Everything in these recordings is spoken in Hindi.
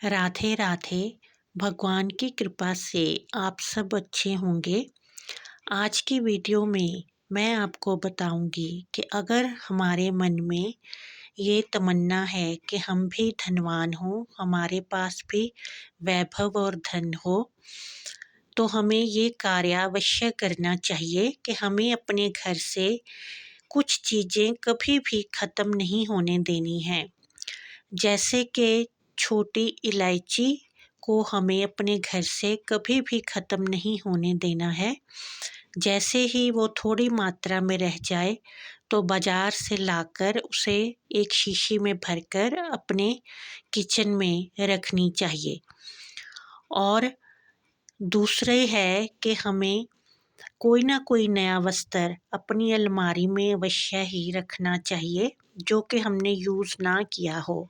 राधे राधे। भगवान की कृपा से आप सब अच्छे होंगे। आज की वीडियो में मैं आपको बताऊंगी कि अगर हमारे मन में ये तमन्ना है कि हम भी धनवान हों, हमारे पास भी वैभव और धन हो, तो हमें ये कार्य अवश्य करना चाहिए कि हमें अपने घर से कुछ चीज़ें कभी भी ख़त्म नहीं होने देनी हैं। जैसे कि छोटी इलायची को हमें अपने घर से कभी भी ख़त्म नहीं होने देना है। जैसे ही वो थोड़ी मात्रा में रह जाए तो बाज़ार से लाकर उसे एक शीशी में भरकर अपने किचन में रखनी चाहिए। और दूसरे है कि हमें कोई ना कोई नया वस्त्र अपनी अलमारी में अवश्य ही रखना चाहिए जो कि हमने यूज़ ना किया हो।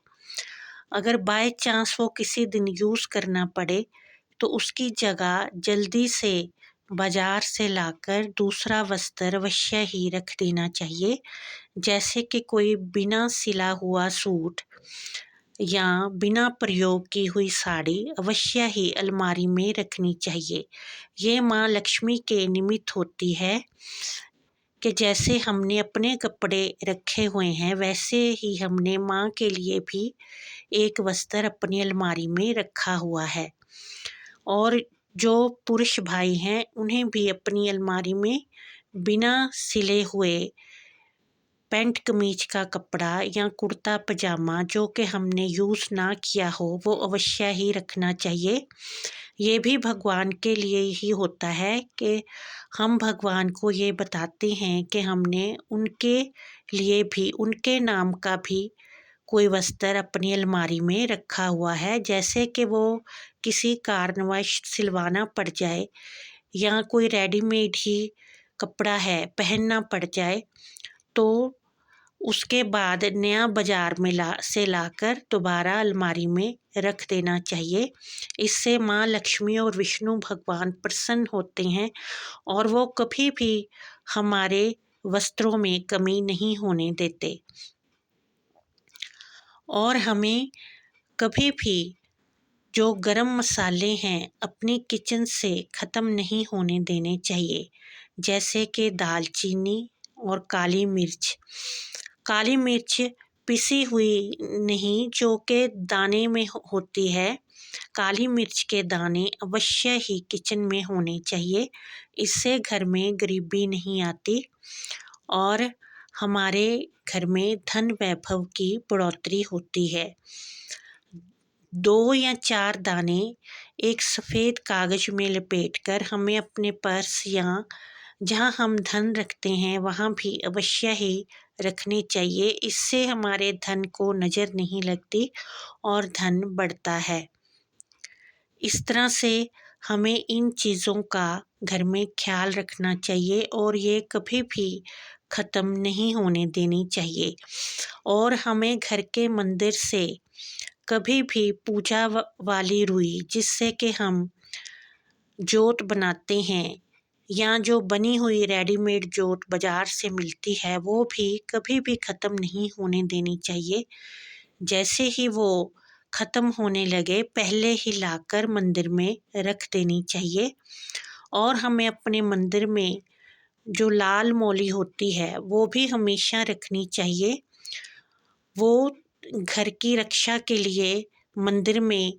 अगर बाय चांस वो किसी दिन यूज़ करना पड़े तो उसकी जगह जल्दी से बाज़ार से लाकर दूसरा वस्त्र अवश्य ही रख देना चाहिए। जैसे कि कोई बिना सिला हुआ सूट या बिना प्रयोग की हुई साड़ी अवश्य ही अलमारी में रखनी चाहिए। ये माँ लक्ष्मी के निमित्त होती है कि जैसे हमने अपने कपड़े रखे हुए हैं वैसे ही हमने माँ के लिए भी एक वस्त्र अपनी अलमारी में रखा हुआ है। और जो पुरुष भाई हैं उन्हें भी अपनी अलमारी में बिना सिले हुए पैंट कमीज का कपड़ा या कुर्ता पजामा जो कि हमने यूज़ ना किया हो वो अवश्य ही रखना चाहिए। ये भी भगवान के लिए ही होता है कि हम भगवान को ये बताते हैं कि हमने उनके लिए भी उनके नाम का भी कोई वस्त्र अपनी अलमारी में रखा हुआ है। जैसे कि वो किसी कारणवश सिलवाना पड़ जाए या कोई रेडीमेड ही कपड़ा है पहनना पड़ जाए तो उसके बाद नया बाज़ार में लाकर दोबारा अलमारी में रख देना चाहिए। इससे माँ लक्ष्मी और विष्णु भगवान प्रसन्न होते हैं और वो कभी भी हमारे वस्त्रों में कमी नहीं होने देते। और हमें कभी भी जो गरम मसाले हैं अपनी किचन से ख़त्म नहीं होने देने चाहिए। जैसे कि दालचीनी और काली मिर्च। काली मिर्च पिसी हुई नहीं जो कि दाने में होती है। काली मिर्च के दाने अवश्य ही किचन में होने चाहिए। इससे घर में गरीबी नहीं आती और हमारे घर में धन वैभव की बढ़ोतरी होती है। 2 या 4 दाने एक सफ़ेद कागज़ में लपेटकर हमें अपने पर्स या जहाँ हम धन रखते हैं वहाँ भी अवश्य ही रखने चाहिए। इससे हमारे धन को नज़र नहीं लगती और धन बढ़ता है। इस तरह से हमें इन चीज़ों का घर में ख्याल रखना चाहिए और ये कभी भी ख़त्म नहीं होने देनी चाहिए। और हमें घर के मंदिर से कभी भी पूजा वाली रुई जिससे कि हम जोत बनाते हैं या जो बनी हुई रेडीमेड जोत बाज़ार से मिलती है वो भी कभी भी ख़त्म नहीं होने देनी चाहिए। जैसे ही वो ख़त्म होने लगे पहले ही लाकर मंदिर में रख देनी चाहिए। और हमें अपने मंदिर में जो लाल मौली होती है वो भी हमेशा रखनी चाहिए। वो घर की रक्षा के लिए मंदिर में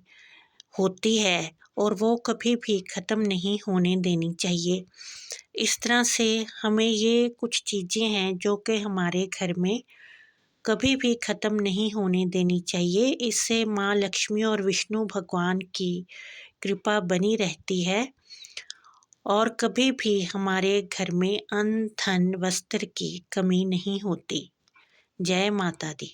होती है और वो कभी भी ख़त्म नहीं होने देनी चाहिए। इस तरह से हमें ये कुछ चीज़ें हैं जो कि हमारे घर में कभी भी ख़त्म नहीं होने देनी चाहिए। इससे माँ लक्ष्मी और विष्णु भगवान की कृपा बनी रहती है और कभी भी हमारे घर में अन्न धन वस्त्र की कमी नहीं होती। जय माता दी।